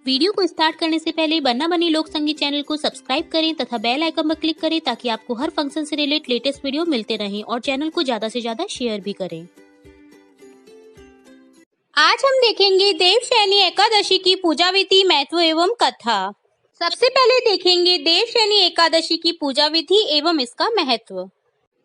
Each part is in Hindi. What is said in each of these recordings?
वीडियो को स्टार्ट करने से पहले बन्ना बनी लोक संगीत चैनल को सब्सक्राइब करें तथा बेल आइकन पर क्लिक करें ताकि आपको हर फंक्शन से रिलेटेड लेटेस्ट वीडियो मिलते रहें और चैनल को ज्यादा से ज्यादा शेयर भी करें। आज हम देखेंगे देवशयनी एकादशी की पूजा विधि, महत्व एवं कथा। सबसे पहले देखेंगे देवशयनी एकादशी की पूजा विधि एवं इसका महत्व।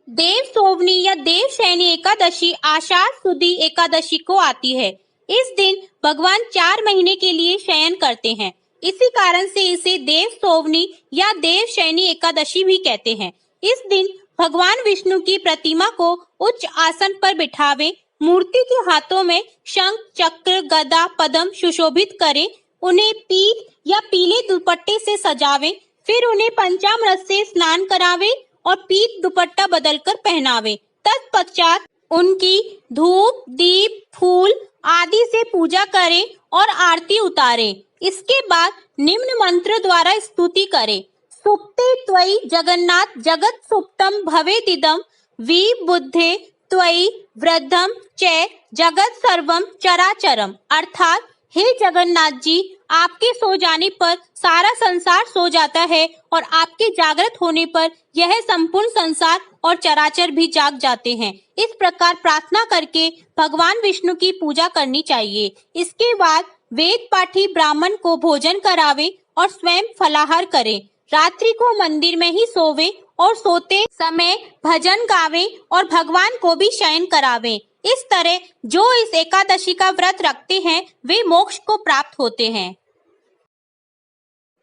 देव सोवनी या देवशयनी एकादशी आषाढ़ सुदी एकादशी को आती है। इस दिन भगवान 4 महीने के लिए शयन करते हैं, इसी कारण से इसे देव सोवनी या देवशयनी एकादशी भी कहते हैं। इस दिन भगवान विष्णु की प्रतिमा को उच्च आसन पर बिठावे, मूर्ति के हाथों में शंख, चक्र, गदा, पद्म सुशोभित करें, उन्हें पीत या पीले दुपट्टे से सजावे, फिर उन्हें पंचामृत से स्नान करावे और पीत दुपट्टा बदलकर पहनावे। तत्पश्चात उनकी धूप, दीप, फूल आदि से पूजा करें और आरती उतारें। इसके बाद निम्न मंत्र द्वारा स्तुति करें। सुप्ते त्वयि जगन्नाथ जगत सुप्तम भवेदिदं विबुद्धे त्वयि वृद्धम च जगत सर्वम चराचरम। अर्थात हे जगन्नाथ जी, आपके सो जाने पर सारा संसार सो जाता है और आपके जागृत होने पर यह संपूर्ण संसार और चराचर भी जाग जाते हैं। इस प्रकार प्रार्थना करके भगवान विष्णु की पूजा करनी चाहिए। इसके बाद वेद पाठी ब्राह्मण को भोजन करावे और स्वयं फलाहार करे। रात्रि को मंदिर में ही सोवे और सोते समय भजन गावे और भगवान को भी शयन करावे। इस तरह जो इस एकादशी का व्रत रखते हैं वे मोक्ष को प्राप्त होते हैं।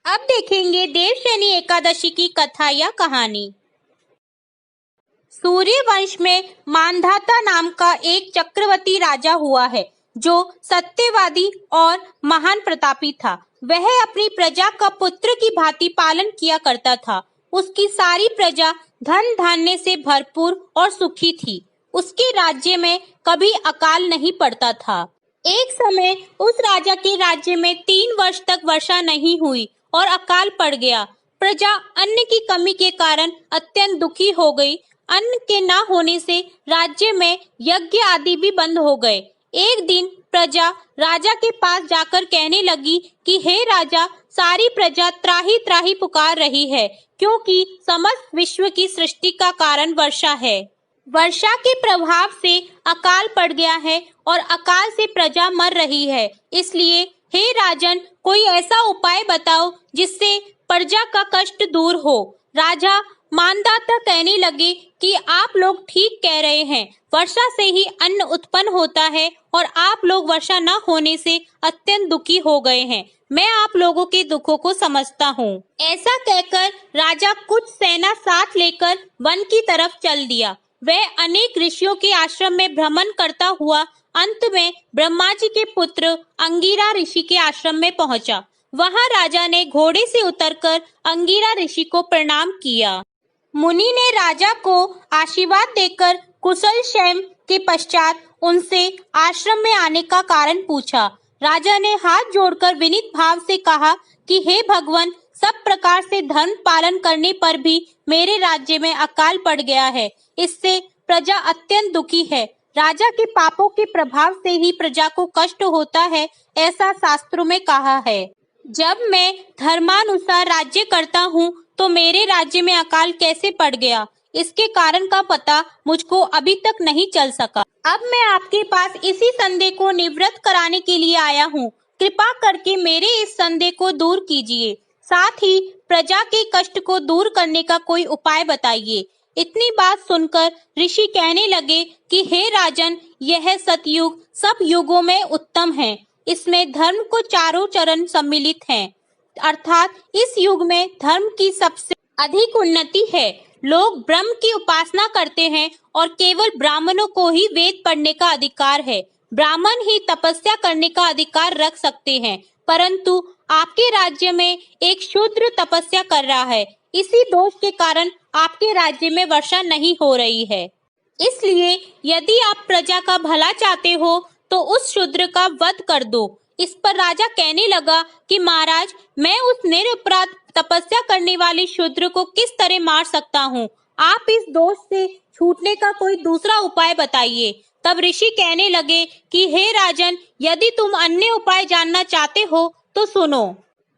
अब देखेंगे देवशयनी एकादशी की कथा या कहानी। सूर्य वंश में मांधाता नाम का एक चक्रवर्ती राजा हुआ है जो सत्यवादी और महान प्रतापी था। वह अपनी प्रजा का पुत्र की भांति पालन किया करता था। उसकी सारी प्रजा धन धान्य से भरपूर और सुखी थी। उसके राज्य में कभी अकाल नहीं पड़ता था। एक समय उस राजा के राज्य में 3 वर्ष तक वर्षा नहीं हुई और अकाल पड़ गया। प्रजा अन्न की कमी के कारण अत्यंत दुखी हो गई। अन्न के न होने से राज्य में यज्ञ आदि भी बंद हो गए। एक दिन प्रजा राजा के पास जाकर कहने लगी कि हे राजा, सारी प्रजा त्राही त्राही पुकार रही है क्योंकि समस्त विश्व की सृष्टि का कारण वर्षा है। वर्षा के प्रभाव से अकाल पड़ गया है और अकाल से प्रजा मर रही है। इसलिए हे राजन, कोई ऐसा उपाय बताओ जिससे प्रजा का कष्ट दूर हो। राजा मानदाता कहने लगे कि आप लोग ठीक कह रहे हैं, वर्षा से ही अन्न उत्पन्न होता है और आप लोग वर्षा न होने से अत्यंत दुखी हो गए हैं। मैं आप लोगों के दुखों को समझता हूँ। ऐसा कहकर राजा कुछ सेना साथ लेकर वन की तरफ चल दिया। वह अनेक ऋषियों के आश्रम में भ्रमण करता हुआ अंत में ब्रह्मा जी के पुत्र अंगिरा ऋषि के आश्रम में पहुंचा। वहां राजा ने घोड़े से उतरकर अंगिरा ऋषि को प्रणाम किया। मुनि ने राजा को आशीर्वाद देकर कुशल क्षेम के पश्चात उनसे आश्रम में आने का कारण पूछा। राजा ने हाथ जोड़कर विनीत भाव से कहा कि हे भगवान, सब प्रकार से धर्म पालन करने पर भी मेरे राज्य में अकाल पड़ गया है। इससे प्रजा अत्यंत दुखी है। राजा के पापों के प्रभाव से ही प्रजा को कष्ट होता है, ऐसा शास्त्रों में कहा है। जब मैं धर्मानुसार राज्य करता हूँ तो मेरे राज्य में अकाल कैसे पड़ गया, इसके कारण का पता मुझको अभी तक नहीं चल सका। अब मैं आपके पास इसी संदेह को निवृत्त कराने के लिए आया हूँ। कृपा करके मेरे इस संदेह को दूर कीजिए, साथ ही प्रजा के कष्ट को दूर करने का कोई उपाय बताइए। इतनी बात सुनकर ऋषि कहने लगे कि हे राजन, यह सतयुग सब युगों में उत्तम है। इसमें धर्म को चारों चरण सम्मिलित हैं, अर्थात इस युग में धर्म की सबसे अधिक उन्नति है। लोग ब्रह्म की उपासना करते हैं और केवल ब्राह्मणों को ही वेद पढ़ने का अधिकार है। ब्राह्मण ही तपस्या करने का अधिकार रख सकते हैं, परंतु आपके राज्य में एक शूद्र तपस्या कर रहा है। इसी दोष के कारण आपके राज्य में वर्षा नहीं हो रही है। इसलिए यदि आप प्रजा का भला चाहते हो तो उस शूद्र का वध कर दो। इस पर राजा कहने लगा कि महाराज, मैं उस निरपराध तपस्या करने वाले शूद्र को किस तरह मार सकता हूँ? आप इस दोष से छूटने का कोई दूसरा उपाय बताइए। तब ऋषि कहने लगे कि हे राजन, यदि तुम अन्य उपाय जानना चाहते हो तो सुनो।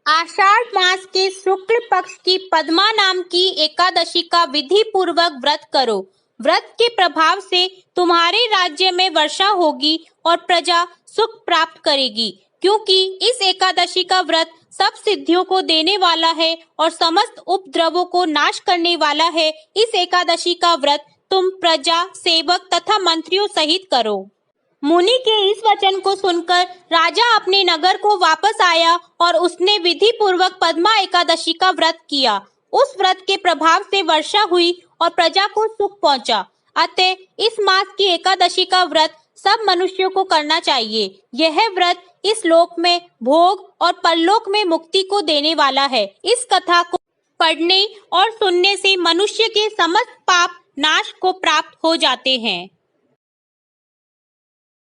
आषाढ़ मास के शुक्ल पक्ष की पद्मा नाम की एकादशी का विधि पूर्वक व्रत करो। व्रत के प्रभाव से तुम्हारे राज्य में वर्षा होगी और प्रजा सुख प्राप्त करेगी, क्योंकि इस एकादशी का व्रत सब सिद्धियों को देने वाला है और समस्त उपद्रवों को नाश करने वाला है। इस एकादशी का व्रत तुम प्रजा, सेवक तथा मंत्रियों सहित करो। मुनि के इस वचन को सुनकर राजा अपने नगर को वापस आया और उसने विधि पूर्वक पद्मा एकादशी का व्रत किया। उस व्रत के प्रभाव से वर्षा हुई और प्रजा को सुख पहुंचा। अतः इस मास की एकादशी का व्रत सब मनुष्यों को करना चाहिए। यह व्रत इस लोक में भोग और परलोक में मुक्ति को देने वाला है। इस कथा को पढ़ने और सुनने से मनुष्य के समस्त पाप नाश को प्राप्त हो जाते हैं।